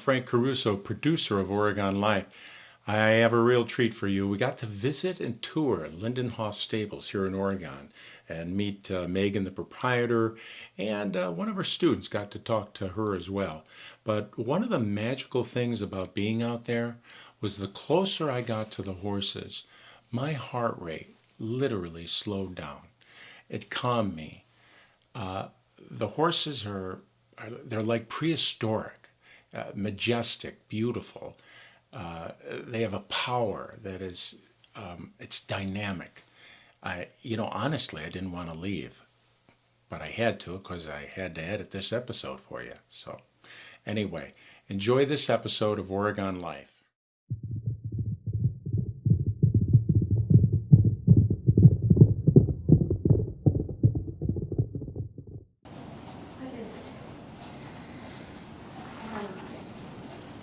Frank Caruso, producer of Oregon Life. I have a real treat for you. We got to visit and tour Lindinhof Stables here in Oregon and meet Megan, the proprietor, and one of her students got to talk to her as well. But one of the magical things about being out there was the closer I got to the horses, my heart rate literally slowed down. It calmed me. The horses they're like prehistoric, majestic, beautiful. They have a power that is, it's dynamic. Honestly, I didn't want to leave, but I had to because I had to edit this episode for you. So anyway, enjoy this episode of Oregon Life.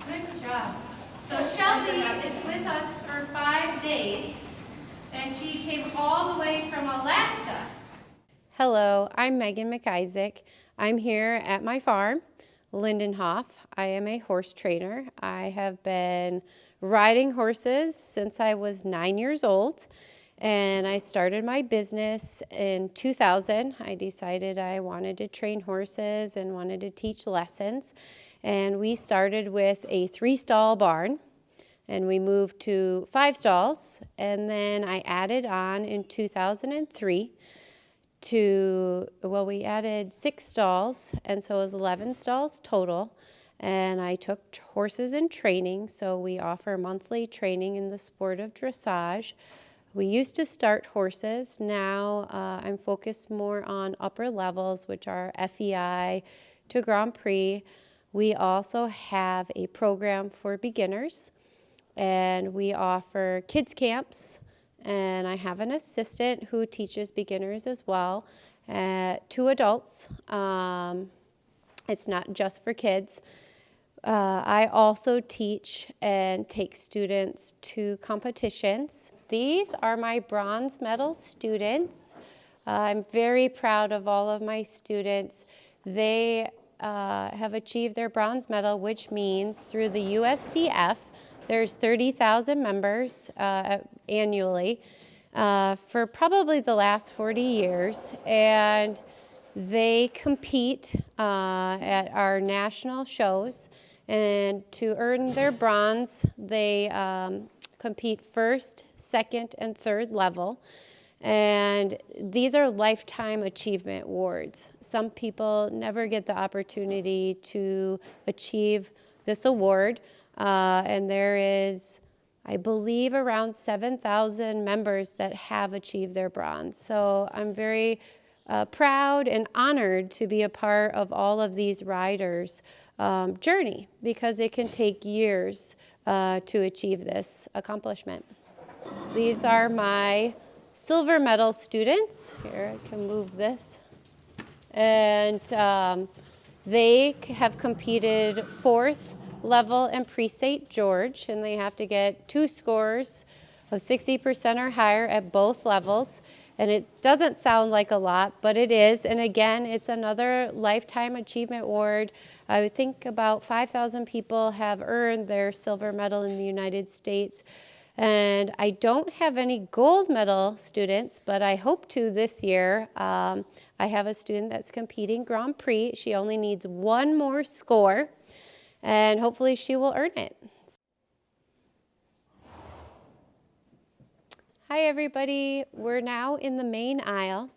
Good job. So Shelby is with us for 5 days, and she came all the way from Alaska. Hello, I'm McIsaac. I'm here at my farm, Lindinhof. I am a horse trainer. I have been riding horses since I was 9 years old, and I started my business in 2000. I decided I wanted to train horses and wanted to teach lessons, and we started with a 3-stall barn, and we moved to 5 stalls, and then I added on in 2003 we added 6 stalls, and so it was 11 stalls total. And I took horses in training, so we offer monthly training in the sport of dressage. We used to start horses. Now I'm focused more on upper levels, which are FEI to Grand Prix. We also have a program for beginners, and we offer kids camps. And I have an assistant who teaches beginners as well, 2 adults. It's not just for kids. I also teach and take students to competitions. These are my bronze medal students. I'm very proud of all of my students. They have achieved their bronze medal, which means through the USDF, there's 30,000 members annually for probably the last 40 years, and they compete at our national shows, and to earn their bronze, they compete first, second, and third level, and these are lifetime achievement awards. Some people never get the opportunity to achieve this award. And there is, I believe, around 7,000 members that have achieved their bronze. So I'm very proud and honored to be a part of all of these riders' journey, because it can take years to achieve this accomplishment. These are my silver medal students. Here, I can move this. And they have competed 4th level and Pre-St. George, and they have to get 2 scores of 60% or higher at both levels. And it doesn't sound like a lot, but it is. And again, it's another lifetime achievement award. I think about 5,000 people have earned their silver medal in the United States. And I don't have any gold medal students, but I hope to this year. I have a student that's competing Grand Prix. She only needs 1 more score, and hopefully she will earn it. Hi everybody, we're now in the main aisle,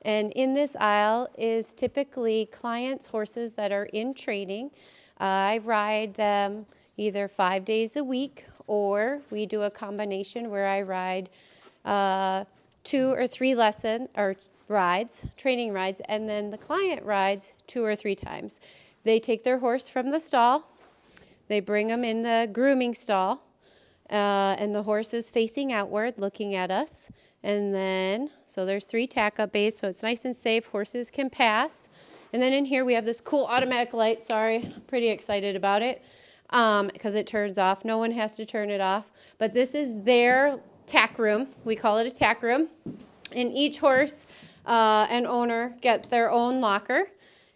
and in this aisle is typically clients' horses that are in training. I ride them either 5 days a week, or we do a combination where I ride 2 or 3 training rides, and then the client rides 2 or 3 times. They take their horse from the stall, they bring them in the grooming stall, and the horse is facing outward looking at us. And then, so there's 3 tack-up bays, so it's nice and safe, horses can pass. And then in here we have this cool automatic light. Sorry, I'm pretty excited about it because it turns off. No one has to turn it off. But this is their tack room. We call it a tack room. And each horse and owner get their own locker.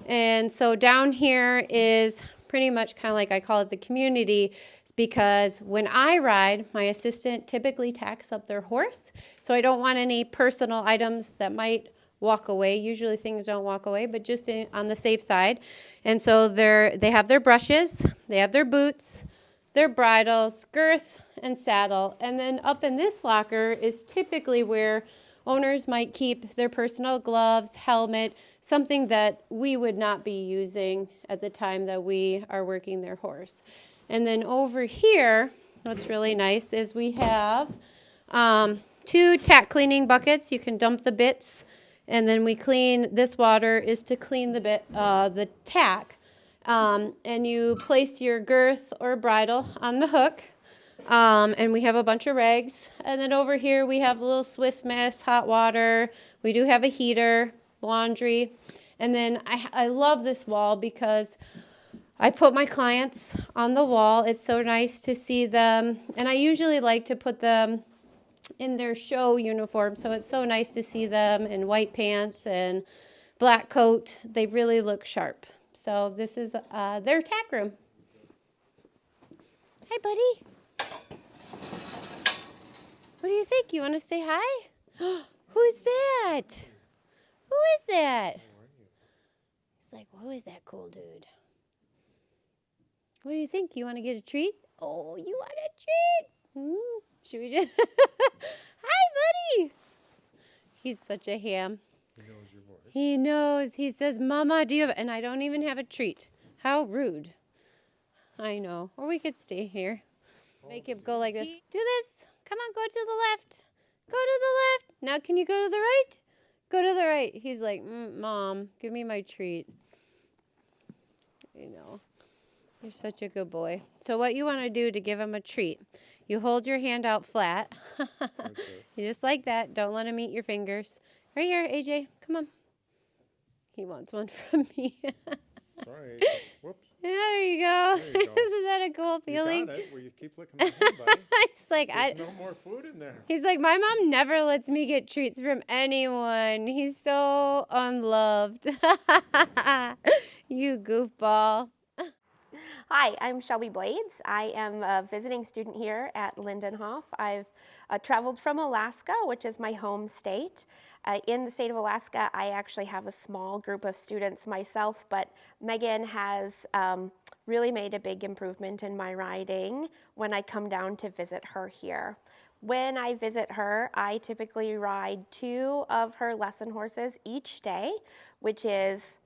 And so down here is pretty much kind of like I call it the community, because when I ride, my assistant typically tacks up their horse. So I don't want any personal items that might walk away. Usually things don't walk away, but just on the safe side. And so they have their brushes, they have their boots, their bridles, girth, and saddle. And then up in this locker is typically where owners might keep their personal gloves, helmet, something that we would not be using at the time that we are working their horse. And then over here, what's really nice is we have 2 tack cleaning buckets. You can dump the bits, and then we clean. This water is to clean the tack. And you place your girth or bridle on the hook. And we have a bunch of rags. And then over here we have a little Swiss Miss, hot water. We do have a heater, laundry. And then I love this wall because I put my clients on the wall. It's so nice to see them. And I usually like to put them in their show uniform. So it's so nice to see them in white pants and black coat. They really look sharp. So this is their tack room. Hi, buddy. What do you think? You want to say hi? Who's that? Who is that? He's like, who is that cool dude? What do you think? You want to get a treat? Oh, you want a treat? Should we just... Hi, buddy. He's such a ham. He knows your voice. He knows. He says, Mama, do you have... And I don't even have a treat. How rude. I know. Or we could stay here. Make him go like this. Do this. Come on, go to the left. Go to the left. Now can you go to the right? Go to the right. He's like, Mom, give me my treat. You know, you're such a good boy. So what you want to do to give him a treat, you hold your hand out flat. Okay. You just like that. Don't let him eat your fingers. Right here, AJ. Come on. He wants one from me. Sorry. Whoops. Yeah, there you go. There you go. Isn't that a cool feeling? You got it. Well, you keep licking my hand, buddy. It's like There's no more food in there. He's like, my mom never lets me get treats from anyone. He's so unloved. You goofball. Hi, I'm Shelby Blades. I am a visiting student here at Lindinhof. I've traveled from Alaska, which is my home state. In the state of Alaska, I actually have a small group of students myself, but Megan has really made a big improvement in my riding when I come down to visit her here. When I visit her, I typically ride 2 of her lesson horses each day, which is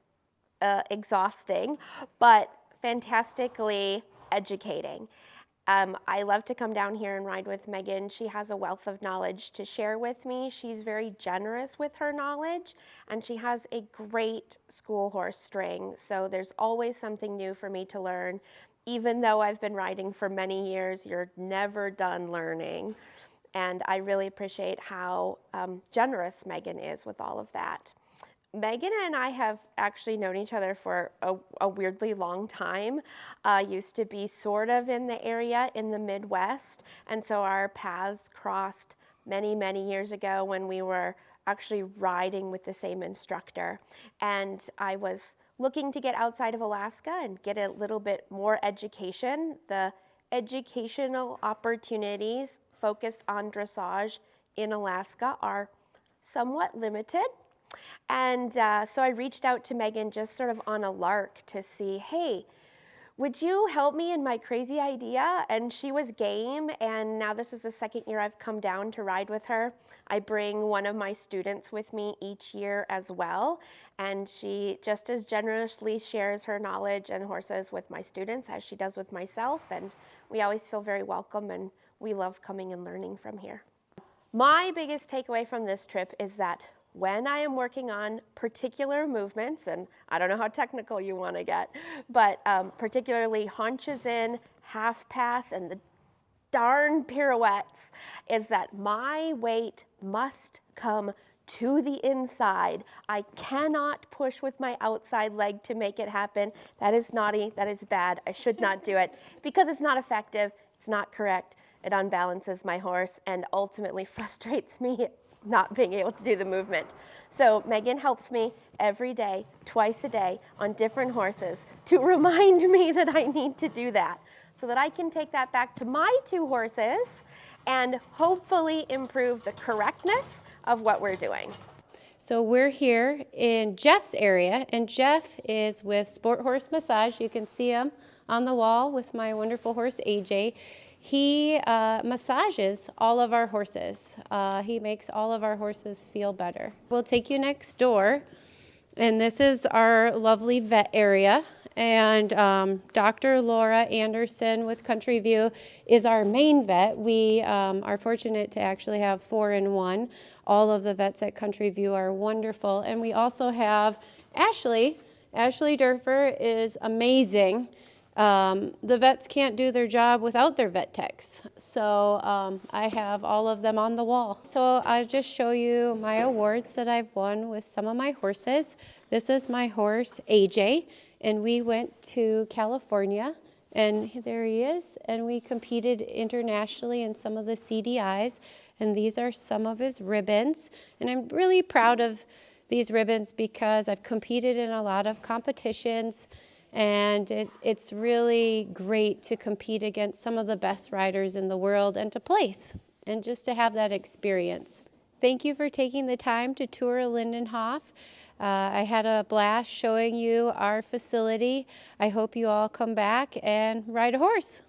exhausting, but fantastically educating. I love to come down here and ride with Megan. She has a wealth of knowledge to share with me. She's very generous with her knowledge, and she has a great school horse string. So there's always something new for me to learn. Even though I've been riding for many years, you're never done learning. And I really appreciate how generous Megan is with all of that. Megan and I have actually known each other for a weirdly long time. Used to be sort of in the area in the Midwest, and so our paths crossed many, many years ago when we were actually riding with the same instructor. And I was looking to get outside of Alaska and get a little bit more education. The educational opportunities focused on dressage in Alaska are somewhat limited. And so I reached out to Megan just sort of on a lark to see, hey, would you help me in my crazy idea? And she was game, and now this is the second year I've come down to ride with her. I bring one of my students with me each year as well, and she just as generously shares her knowledge and horses with my students as she does with myself, and we always feel very welcome, and we love coming and learning from here. My biggest takeaway from this trip is that when I am working on particular movements, and I don't know how technical you want to get, but particularly haunches in, half pass, and the darn pirouettes, is that my weight must come to the inside. I cannot push with my outside leg to make it happen. That is naughty, that is bad, I should not do it, because it's not effective, it's not correct, it unbalances my horse, and ultimately frustrates me not being able to do the movement. So Megan helps me every day, twice a day, on different horses to remind me that I need to do that, so that I can take that back to my 2 horses and hopefully improve the correctness of what we're doing. So we're here in Jeff's area, and Jeff is with Sport Horse Massage. You can see him on the wall with my wonderful horse, AJ. He massages all of our horses. He makes all of our horses feel better. We'll take you next door, and this is our lovely vet area. And Dr. Laura Anderson with Country View is our main vet. We are fortunate to actually have 4 in 1. All of the vets at Country View are wonderful. And we also have Ashley. Ashley Durfer is amazing. The vets can't do their job without their vet techs. So I have all of them on the wall. So I'll just show you my awards that I've won with some of my horses. This is my horse, AJ. And we went to California, and there he is, and we competed internationally in some of the CDIs, and these are some of his ribbons. And I'm really proud of these ribbons because I've competed in a lot of competitions, and it's really great to compete against some of the best riders in the world and to place, and just to have that experience. Thank you for taking the time to tour Lindinhof. I had a blast showing you our facility. I hope you all come back and ride a horse.